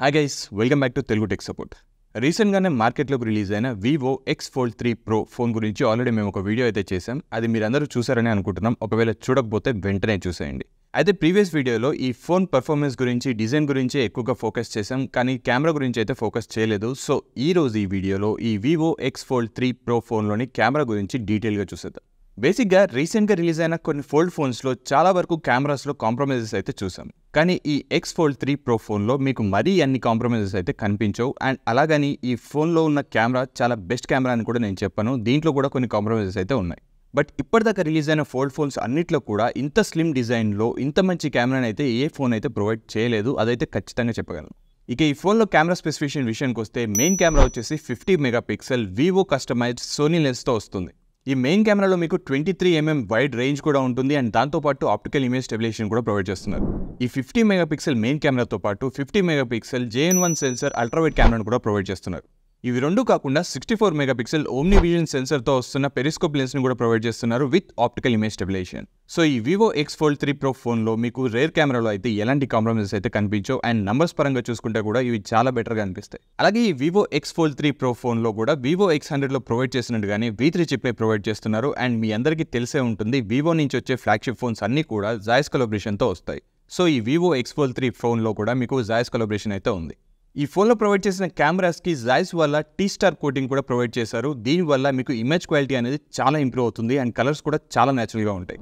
Hi guys, welcome back to Telugu tech support. రీసెంట్గానే మార్కెట్లోకి release అయిన Vivo X fold 3 pro phone గురించి already మేము ఒక వీడియో అయితే చేసాం. అది మీరందరూ చూసారని అనుకుంటున్నాం. ఒకవేళ చూడకపోతే వెంటనే చూసేయండి. అయితే ప్రీవియస్ వీడియోలో ఈ ఫోన్ పర్ఫార్మెన్స్ గురించి, డిజైన్ గురించి ఎక్కువగా ఫోకస్ చేసాం, కానీ కెమెరా గురించి అయితే ఫోకస్ చేయలేదు. సో ఈ రోజు ఈ వీడియోలో ఈ వివో ఎక్స్ ఫోల్డ్ 3 ప్రో ఫోన్లోని కెమెరా గురించి డీటెయిల్గా చూసేద్దాం. బేసిక్గా రీసెంట్గా రిలీజ్ అయిన కొన్ని ఫోల్డ్ ఫోన్స్లో చాలా వరకు కెమెరాస్లో కాంప్రమైజెస్ అయితే చూసాం. కానీ ఈ ఎక్స్ ఫోల్డ్ 3 ప్రో ఫోన్లో మీకు మరీ అన్ని కాంప్రమైజెస్ అయితే కనిపించవు. అండ్ అలాగని ఈ ఫోన్లో ఉన్న కెమెరా చాలా బెస్ట్ కెమెరా అని కూడా నేను చెప్పాను. దీంట్లో కూడా కొన్ని కాంప్రమైజెస్ అయితే ఉన్నాయి. బట్ ఇప్పటిదాకా రిలీజ్ అయిన ఫోల్డ్ ఫోన్స్ అన్నిట్లో కూడా ఇంత స్లిమ్ డిజైన్లో ఇంత మంచి కెమెరాని అయితే ఏ ఫోన్ అయితే ప్రొవైడ్ చేయలేదు. అదైతే ఖచ్చితంగా చెప్పగలను. ఇక ఈ ఫోన్లో కెమెరా స్పెసిఫికేషన్ విషయానికి వస్తే మెయిన్ కెమెరా వచ్చేసి 50 మెగాపిక్సెల్ వివో కస్టమైజ్డ్ సోనీ లెన్స్తో వస్తుంది. ఈ మెయిన్ కెమెరాలో మీకు 23mm వైడ్ రేంజ్ కూడా ఉంటుంది. అండ్ దాంతోపాటు ఆప్టికల్ ఇమేజ్ స్టెబిలైజేషన్ కూడా ప్రొవైడ్ చేస్తున్నారు. ఈ 50 మెగాపిక్సెల్ మెయిన్ కెమెరాతో పాటు 50 మెగాపిక్సెల్ JN1 సెన్సర్ అల్ట్రావైడ్ కెమెరాను కూడా ప్రొవైడ్ చేస్తున్నారు. ఇవి రెండు కాకుండా 64 మెగాపిక్సెల్ ఓమ్ని విజన్ సెన్సర్తో వస్తున్న పెరిస్కోప్ లెన్స్ని కూడా ప్రొవైడ్ చేస్తున్నారు with optical image stabilisation. So ఈ వివో ఎక్స్ ఫోల్డ్ 3 ప్రో ఫోన్లో మీకు రేర్ కెమెరాలో అయితే ఎలాంటి కాంప్రమైజెస్ అయితే కనిపించవు. అండ్ నంబర్స్ పరంగా చూసుకుంటే కూడా ఇవి చాలా బెటర్గా అనిపిస్తాయి. అలాగే ఈ వివో ఎక్స్ ఫోల్డ్ 3 ప్రో ఫోన్లో కూడా వివో X100లో ప్రొవైడ్ చేసినట్టుగానే V3 చిప్ని ప్రొవైడ్ చేస్తున్నారు. అండ్ మీ అందరికీ తెలిసే ఉంటుంది, వివో నుంచి వచ్చే ఫ్లాగ్షిప్ ఫోన్స్ అన్నీ కూడా జాయిస్ కొలాబరేషన్తో వస్తాయి. సో ఈ వివో ఎక్స్ ఫోల్డ్ 3 ఫోన్లో కూడా మీకు జాయిస్ కొలాబరేషన్ అయితే ఉంది. ఈ ఫోన్లో ప్రొవైడ్ చేసిన కెమెరాస్కి జాయిస్ వల్ల T-స్టార్ కోటింగ్ కూడా ప్రొవైడ్ చేశారు. దీనివల్ల మీకు ఇమేజ్ క్వాలిటీ అనేది చాలా ఇంప్రూవ్ అవుతుంది. అండ్ కలర్స్ కూడా చాలా న్యాచురల్గా ఉంటాయి.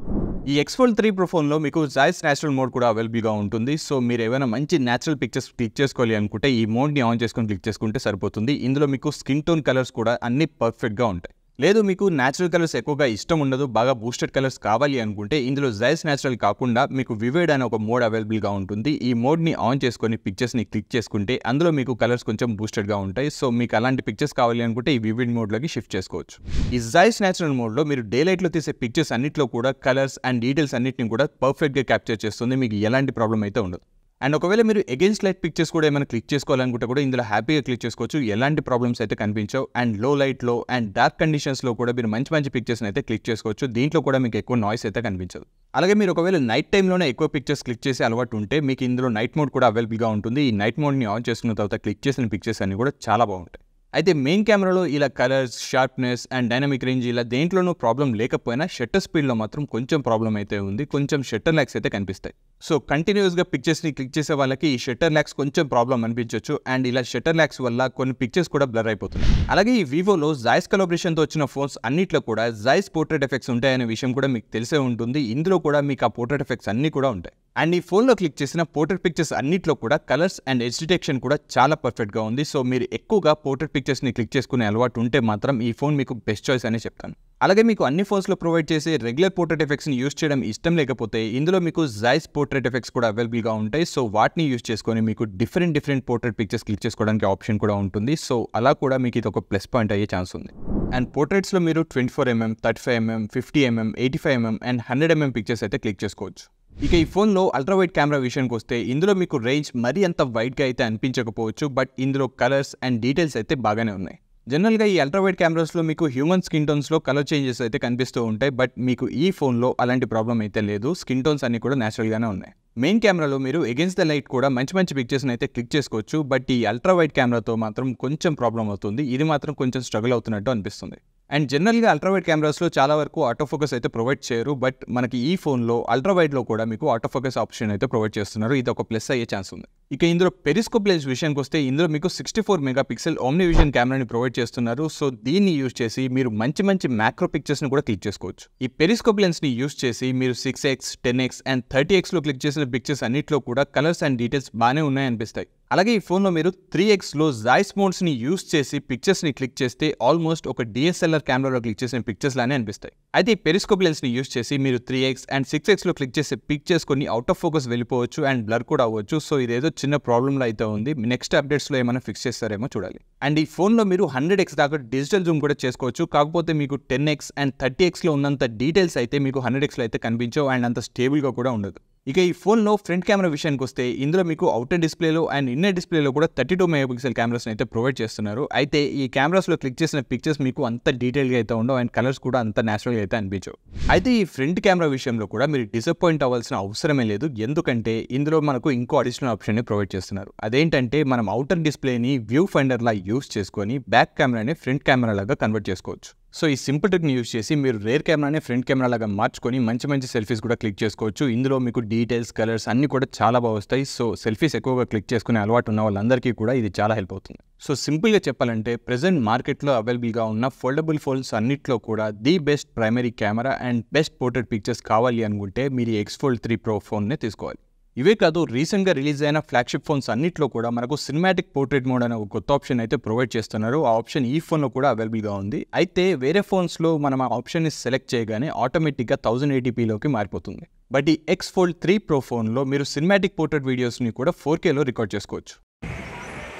ఈ ఎక్స్ ఫోల్డ్ 3 ప్రో ఫోన్లో మీకు జాయిస్ న్యాచురల్ మోడ్ కూడా అవైలబుల్గా ఉంటుంది. సో మీరు ఏమైనా మంచి న్యాచురల్ పిక్చర్స్ క్లిక్ చేసుకోవాలి అనుకుంటే ఈ మోడ్ని ఆన్ చేసుకొని క్లిక్ చేసుకుంటే సరిపోతుంది. ఇందులో మీకు స్కిన్ టోన్ కలర్స్ కూడా అన్ని పర్ఫెక్ట్గా ఉంటాయి. లేదు మీకు న్యాచురల్ కలర్స్ ఎక్కువగా ఇష్టం ఉండదు, బాగా బూస్టెడ్ కలర్స్ కావాలి అనుకుంటే ఇందులో జాయిస్ న్యాచురల్ కాకుండా మీకు వివిడ్ అనే ఒక మోడ్ అవైలబుల్గా ఉంటుంది. ఈ మోడ్ని ఆన్ చేసుకొని పిక్చర్స్ని క్లిక్ చేసుకుంటే అందులో మీకు కలర్స్ కొంచెం బూస్టెడ్గా ఉంటాయి. సో మీకు అలాంటి పిక్చర్స్ కావాలి అనుకుంటే ఈ వివిడ్ మోడ్లోకి షిఫ్ట్ చేసుకోవచ్చు. ఈ జాయిస్ న్యాచురల్ మోడ్లో మీరు డే లైట్లో తీసే పిక్చర్స్ అన్నింటిలో కూడా కలర్స్ అండ్ డీటెయిల్స్ అన్నింటిని కూడా పర్ఫెక్ట్గా క్యాప్చర్ చేస్తుంది. మీకు ఎలాంటి ప్రాబ్లం అయితే ఉండదు. అండ్ ఒకవేళ మీరు అగెయిన్స్ట్ లైట్ పిక్చర్స్ కూడా ఏమైనా క్లిక్ చేసుకోవాలనుకుంటే కూడా ఇందులో హ్యాపీగా క్లిక్ చేసుకోవచ్చు. ఎలాంటి ప్రాబ్లమ్స్ అయితే కనిపించవు. అండ్ లో లైట్లో అండ్ డార్క్ కండిషన్స్లో కూడా మీరు మంచి మంచి పిక్చర్స్ని అయితే క్లిక్ చేసుకోవచ్చు. దీంట్లో కూడా మీకు ఎక్కువ నాయిస్ అయితే కనిపించదు. అలాగే మీరు ఒకవేళ నైట్ టైంలోనే ఎక్కువ పిక్చర్స్ క్లిక్ చేసే అలవాటు ఉంటే మీకు ఇందులో నైట్ మోడ్ కూడా అవైలబుల్గా ఉంటుంది. ఈ నైట్ మోడ్ని ఆన్ చేసుకున్న తర్వాత క్లిక్ చేసిన పిక్చర్స్ అన్ని కూడా చాలా బాగుంటాయి. అయితే మెయిన్ కెమెరాలో ఇలా colours, sharpness and dynamic range ఇలా దేంట్లోనూ ప్రాబ్లం లేకపోయినా షట్టర్ స్పీడ్లో మాత్రం కొంచెం ప్రాబ్లం అయితే ఉంది. కొంచెం షట్టర్ ల్యాగ్స్ అయితే కనిపిస్తాయి. సో కంటిన్యూస్గా పిక్చర్స్ని క్లిక్ చేసే వాళ్ళకి ఈ షట్టర్ ల్యాగ్స్ కొంచెం ప్రాబ్లం అనిపించవచ్చు. అండ్ ఇలా షట్టర్ ల్యాగ్స్ వల్ల కొన్ని పిక్చర్స్ కూడా బ్లర్ అయిపోతున్నాయి. అలాగే ఈ వివోలో జాయిస్ కొలాబరేషన్తో వచ్చిన ఫోన్స్ అన్నిట్లో కూడా జాయిస్ పోర్ట్రేట్ ఎఫెక్ట్స్ ఉంటాయనే విషయం కూడా మీకు తెలిసే ఉంటుంది. ఇందులో కూడా మీకు ఆ పోర్ట్రేట్ ఎఫెక్ట్స్ అన్నీ కూడా ఉంటాయి. అండ్ ఈ ఫోన్లో క్లిక్ చేసిన పోర్ట్రేట్ పిక్చర్స్ అన్నిట్లో కూడా కలర్స్ అండ్ ఎడ్జ్ డిటెక్షన్ కూడా చాలా పర్ఫెక్ట్గా ఉంది. సో మీరు ఎక్కువగా పోర్ట్రేట్ పిక్చర్స్ని క్లిక్ చేసుకునే అలవాటు ఉంటే మాత్రం ఈ ఫోన్ మీకు బెస్ట్ చాయిస్ అనే చెప్తాను. అలాగే మీకు అన్ని ఫోన్స్లో ప్రొవైడ్ చేసే రెగ్యులర్ పోర్ట్రేట్ ఎఫెక్ట్స్ని యూస్ చేయడం ఇష్టం లేకపోతే ఇందులో మీకు జాయిస్ పోర్ట్రేట్ ఎఫెక్ట్స్ కూడా అవైలబుల్గా ఉంటాయి. సో వాటిని యూస్ చేసుకొని మీకు డిఫరెంట్ పోర్ట్రేట్ పిక్చర్స్ క్లిక్ చేసుకోవడానికి ఆప్షన్ కూడా ఉంటుంది. సో అలా కూడా మీకు ఇది ఒక ప్లస్ పాయింట్ అయ్యే ఛాన్స్ ఉంది. అండ్ పోర్ట్రేట్స్లో మీరు 24mm, 35mm, 50mm, 85mm and 100mm pictures అయితే క్లిక్ చేసుకోవచ్చు. ఇక ఈ ఫోన్లో అల్ట్రావైడ్ కెమెరా విషయానికి వస్తే ఇందులో మీకు రేంజ్ మరీ అంత వైడ్గా అయితే అనిపించకపోవచ్చు. బట్ ఇందులో కలర్స్ అండ్ డీటెయిల్స్ అయితే బాగానే ఉన్నాయి. జనరల్గా ఈ అల్ట్రావైడ్ కెమెరాస్లో మీకు హ్యూమన్ స్కిన్ టోన్స్లో కలర్ చేంజెస్ అయితే కనిపిస్తూ ఉంటాయి. బట్ మీకు ఈ ఫోన్లో అలాంటి ప్రాబ్లం అయితే లేదు. స్కిన్ టోన్స్ అన్ని కూడా న్యాచురల్గానే ఉన్నాయి. మెయిన్ కెమెరాలో మీరు అగెయిన్స్ ద లైట్ కూడా మంచి పిక్చర్స్ని అయితే క్లిక్ చేసుకోవచ్చు. బట్ ఈ అల్ట్రావైడ్ కెమెరాతో మాత్రం కొంచెం ప్రాబ్లం అవుతుంది. ఇది మాత్రం కొంచెం స్ట్రగుల్ అవుతున్నట్టు అనిపిస్తుంది. అండ్ జనరల్గా అల్ట్రావైడ్ కెమెరాస్లో చాలా వరకు ఆటోఫోకస్ అయితే ప్రొవైడ్ చేయరు. బట్ మనకి ఈ ఫోన్లో అల్ట్రావైడ్లో కూడా మీకు ఆటోఫోకస్ ఆప్షన్ అయితే ప్రొవైడ్ చేస్తున్నారు. ఇది ఒక ప్లస్ అయ్యే ఛాన్స్ ఉంది. ఇక ఇందులో పెరిస్కోప్ లెన్స్ విషయానికి వస్తే ఇందులో మీకు 64 మెగాపిక్సెల్ ఓమ్ని విజన్ కెమెరాని ప్రొవైడ్ చేస్తున్నారు. సో దీన్ని యూజ్ చేసి మీరు మంచి మ్యాక్రో పిక్చర్స్ని కూడా క్లిక్ చేసుకోవచ్చు. ఈ పెరిస్కోప్ లెన్స్ని యూజ్ చేసి మీరు 6x, 10x అండ్ 30xలో క్లిక్ చేసిన పిక్చర్స్ అన్నింటిలో కూడా కలర్స్ అండ్ డీటెయిల్స్ బాగానే ఉన్నాయనిపిస్తాయి. అలాగే ఈ ఫోన్లో మీరు 3xలో జాయిస్ మోడ్స్ని యూజ్ చేసి పిక్చర్స్ని క్లిక్ చేస్తే ఆల్మోస్ట్ ఒక DSLR కెమెరాలో క్లిక్ చేసిన పిక్చర్స్ లానే అనిపిస్తాయి. అయితే ఈ పెరిస్కోప్ లెన్స్ని యూజ్ చేసి మీరు 3x అండ్ 6xలో క్లిక్ చేసే పిక్చర్స్ కొన్ని అవుట్ ఆఫ్ ఫోకస్ వెళ్ళిపోవచ్చు అండ్ బ్లర్ కూడా అవ్వచ్చు. సో ఇదేదో చిన్న ప్రాబ్లంలో అయితే ఉంది. నెక్స్ట్ అప్డేట్స్లో ఏమైనా ఫిక్స్ చేస్తారేమో చూడాలి. అండ్ ఈ ఫోన్లో మీరు 100x దాకా డిజిటల్ జూమ్ కూడా చేసుకోవచ్చు. కాకపోతే మీకు 10x అండ్ 30xలో ఉన్నంత డీటెయిల్స్ అయితే మీకు 100xలో అయితే కనిపించవు అండ్ అంత స్టేబుల్గా కూడా ఉండదు. ఇక ఈ ఫోన్లో ఫ్రంట్ కెమెరా విషయానికి వస్తే ఇందులో మీకు అవుటర్ డిస్ప్లేలో అండ్ ఇన్నర్ డిస్ప్లేలో కూడా 32 మెగాపిక్సెల్ కెమెరాస్ని అయితే ప్రొవైడ్ చేస్తున్నారు. అయితే ఈ కెమెరాస్లో క్లిక్ చేసిన పిక్చర్స్ మీకు అంత డీటెయిల్గా అయితే ఉండవు అండ్ కలర్స్ కూడా అంత న్యాచురల్గా అయితే అనిపించవు. అయితే ఈ ఫ్రంట్ కెమెరా విషయంలో కూడా మీరు డిసప్పాయింట్ అవ్వాల్సిన అవసరమే లేదు. ఎందుకంటే ఇందులో మనకు ఇంకో అడిషనల్ ఆప్షన్ని ప్రొవైడ్ చేస్తున్నారు. అదేంటంటే మనం అవుటర్ డిస్ప్లేని వ్యూ ఫైండర్లా యూస్ చేసుకొని బ్యాక్ కెమెరాని ఫ్రంట్ కెమెరా లాగా కన్వర్ట్ చేసుకోవచ్చు. సో ఈ సింపుల్ ట్రిక్ని యూస్ చేసి మీరు రేర్ కెమెరాని ఫ్రంట్ కెమెరా లాగా మార్చుకొని మంచి మంచి సెల్ఫీస్ కూడా క్లిక్ చేసుకోవచ్చు. ఇందులో మీకు డీటెయిల్స్, కలర్స్ అన్నీ కూడా చాలా బాగా వస్తాయి. సో సెల్ఫీస్ ఎక్కువగా క్లిక్ చేసుకునే అలవాటు ఉన్న వాళ్ళందరికీ కూడా ఇది చాలా హెల్ప్ అవుతుంది. సో సింపుల్గా చెప్పాలంటే ప్రెజెంట్ మార్కెట్లో అవైలబుల్గా ఉన్న ఫోల్డబుల్ ఫోన్స్ అన్నిట్లో కూడా the best primary camera and best portrait pictures కావాలి అనుకుంటే మీరు X Fold 3 Pro ఫోన్నే తీసుకోవాలి. ఇవే కాదు, రీసెంట్గా రిలీజ్ అయిన ఫ్లాగ్షిప్ ఫోన్స్ అన్నిట్లో కూడా మనకు సినిమాటిక్ పోర్ట్రేట్ మోడ్ అనే ఒక కొత్త ఆప్షన్ అయితే ప్రొవైడ్ చేస్తున్నారు. ఆ ఆప్షన్ ఈ ఫోన్లో కూడా అవైలబుల్గా ఉంది. అయితే వేరే ఫోన్స్లో మనం ఆ ఆప్షన్ని సెలెక్ట్ చేయగానే ఆటోమేటిక్గా 1080pలోకి మారిపోతుంది. బట్ ఈ X Fold 3 Pro ఫోన్లో మీరు సినిమాటిక్ పోర్ట్రేట్ వీడియోస్ని కూడా 4Kలో రికార్డ్ చేసుకోవచ్చు.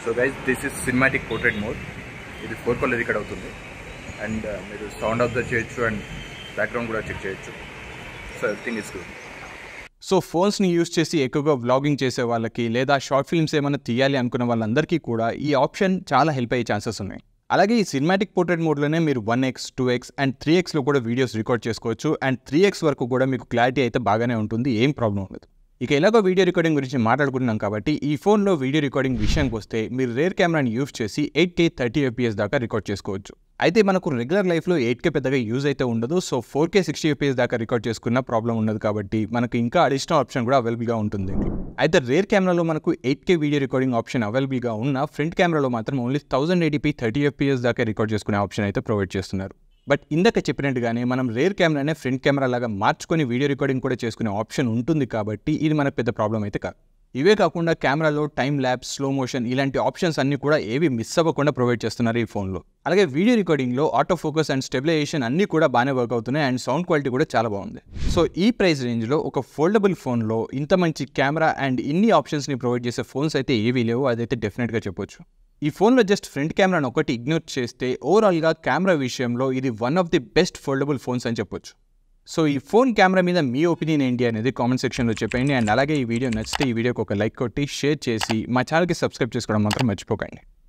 So guys, this is cinematic portrait mode. ఇది 4Kలో రికార్డ్ అవుతుంది అండ్ మీరు సౌండ్ అబ్జర్వ్ చేయొచ్చు అండ్ బ్యాక్గ్రౌండ్ కూడా చెక్ చేయొచ్చు. So everything is good. So ఫోన్స్ని యూస్ చేసి ఎక్కువగా వ్లాగింగ్ చేసే వాళ్ళకి లేదా షార్ట్ ఫిల్మ్స్ ఏమైనా తీయాలి అనుకున్న వాళ్ళందరికీ కూడా ఈ ఆప్షన్ చాలా హెల్ప్ అయ్యే ఛాన్సెస్ ఉన్నాయి. అలాగే ఈ సినిమాటిక్ పోర్ట్రేట్ మోడ్లోనే మీరు 1x, 2x అండ్ 3xలో కూడా వీడియోస్ రికార్డ్ చేసుకోవచ్చు. అండ్ 3x వరకు కూడా మీకు క్లారిటీ అయితే బాగానే ఉంటుంది, ఏం ప్రాబ్లం ఉండదు. ఇక ఎలాగో వీడియో రికార్డింగ్ గురించి మాట్లాడుకుంటున్నాం కాబట్టి ఈ ఫోన్లో వీడియో రికార్డింగ్ విషయానికి వస్తే మీరు రేర్ కెమెరాని యూస్ చేసి 8K 30fps దాకా రికార్డ్ చేసుకోవచ్చు. అయితే మనకు రెగ్యులర్ లైఫ్లో 8K పెద్దగా యూజ్ అయితే ఉండదు. సో 4K 60fps దాకా రికార్డ్ చేసుకున్న ప్రాబ్లం ఉండదు కాబట్టి మనకు ఇంకా అడిషనల్ ఆప్షన్ కూడా అవైలబుల్గా ఉంటుంది. అయితే రేర్ కెమెరాలో మనకు 8K వీడియో రికార్డింగ్ ఆప్షన్ అవైలబుల్గా ఉన్న ఫ్రంట్ కెమెరాలో మాత్రం ఓన్లీ 1080p 30fps దాకా రికార్డ్ చేసుకునే ఆప్షన్ అయితే ప్రొవైడ్ చేస్తున్నారు. బట్ ఇందాక చెప్పినట్టుగానే మనం రేర్ కెమెరానే ఫ్రంట్ కెమెరా లాగా మార్చుకొని వీడియో రికార్డింగ్ కూడా చేసుకునే ఆప్షన్ ఉంటుంది కాబట్టి ఇది మనకు పెద్ద ప్రాబ్లం అయితే కాదు. ఇవే కాకుండా కెమెరాలో టైమ్ ల్యాప్స్, స్లో మోషన్ ఇలాంటి ఆప్షన్స్ అన్ని కూడా ఏవి మిస్ అవ్వకుండా ప్రొవైడ్ చేస్తున్నారు ఈ ఫోన్లో. అలాగే వీడియో రికార్డింగ్లో ఆటో ఫోకస్ అండ్ స్టెబిలైజేషన్ అన్నీ కూడా బాగానే వర్క్ అవుతున్నాయి అండ్ సౌండ్ క్వాలిటీ కూడా చాలా బాగుంది. సో ఈ ప్రైస్ రేంజ్లో ఒక ఫోల్డబుల్ ఫోన్లో ఇంత మంచి కెమెరా అండ్ ఇన్ని ఆప్షన్స్ని ప్రొవైడ్ చేసే ఫోన్స్ అయితే ఏవీ లేవు, అదైతే డెఫినెట్గా చెప్పొచ్చు. ఈ ఫోన్లో జస్ట్ ఫ్రంట్ కెమెరాను ఒకటి ఇగ్నోర్ చేస్తే ఓవరాల్గా కెమెరా విషయంలో ఇది one of the best foldable phones అని చెప్పొచ్చు. సో ఈ ఫోన్ కెమెరా మీద మీ ఒపీనియన్ ఏంటి అనేది కామెంట్ సెక్షన్లో చెప్పండి. అండ్ అలాగే ఈ వీడియో నచ్చితే ఈ వీడియోకి ఒక లైక్ కొట్టి షేర్ చేసి మా ఛానల్కి సబ్స్క్రైబ్ చేసుకోవడం మాత్రం మర్చిపోకండి.